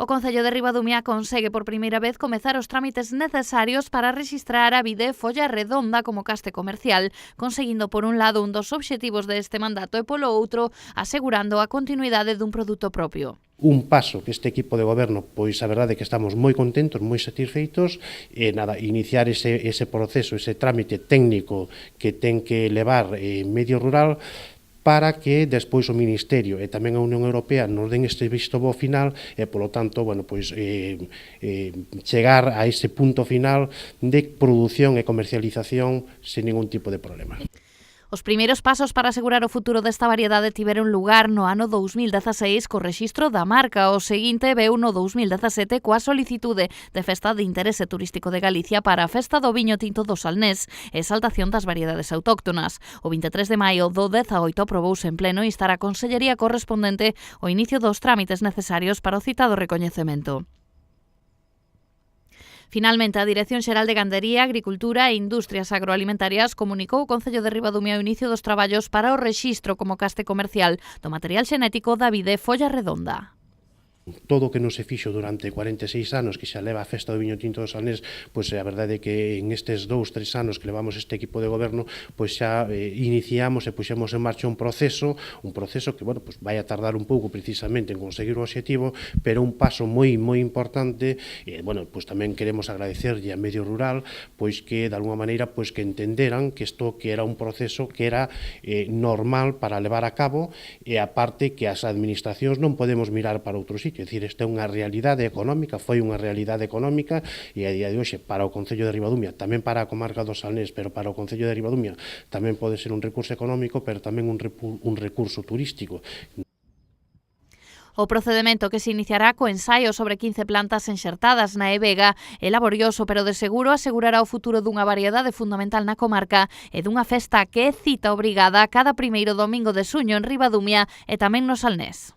O Concello de Ribadumia consegue por primeira vez comezar os trámites necesarios para rexistrar a Vide Folla Redonda como caste comercial, conseguindo por un lado un dos obxectivos deste mandato e polo outro asegurando a continuidade dun produto propio. Un paso que este equipo de goberno, pois a verdade é que estamos moi contentos, moi satisfeitos, e nada, iniciar ese proceso, ese trámite técnico que ten que levar medio rural, para que despois o Ministerio e tamén a Unión Europea nos den este visto bo final e, polo tanto, bueno, pois, chegar a ese punto final de produción e comercialización sen ningún tipo de problema. Os primeiros pasos para asegurar o futuro desta variedade tiveron lugar no ano 2016 co rexistro da marca. O seguinte veu no 2017 coa solicitude de Festa de Interese Turístico de Galicia para a Festa do Viño Tinto do Salnés e exaltación das variedades autóctonas. O 23 de maio do 18 aprobouse en pleno instar a Consellería correspondente o inicio dos trámites necesarios para o citado recoñecemento. Finalmente, a Dirección Xeral de Gandería, Agricultura e Industrias Agroalimentarias comunicou ao Concello de Ribadumia o inicio dos traballos para o rexistro como caste comercial do material xenético da Vide Folla Redonda. Todo o que non se fixo durante 46 anos que xa leva a Festa do Viño Tinto do Salnés, pois a verdade é que en estes 2-3 anos que levamos este equipo de goberno, pois xa iniciamos e puxemos en marcha un proceso que, bueno, pois vai a tardar un pouco precisamente en conseguir o obxectivo, pero un paso moi importante, e, bueno, pois tamén queremos agradecerlle a Medio Rural, pois que, de alguma maneira, pois que entenderan que isto que era un proceso que era normal para levar a cabo, e aparte que as administracións non podemos mirar para outro sitio. É dicir, esta é unha realidade económica, foi unha realidade económica, e a día de hoxe para o Concello de Ribadumia, tamén para a comarca do Salnés, pero para o Concello de Ribadumia tamén pode ser un recurso económico, pero tamén un recurso turístico. O procedemento que se iniciará co ensaio sobre 15 plantas enxertadas na Evega é laborioso, pero de seguro asegurará o futuro dunha variedade fundamental na comarca e dunha festa que é cita obrigada cada primeiro domingo de xuño en Ribadumia e tamén no Salnés.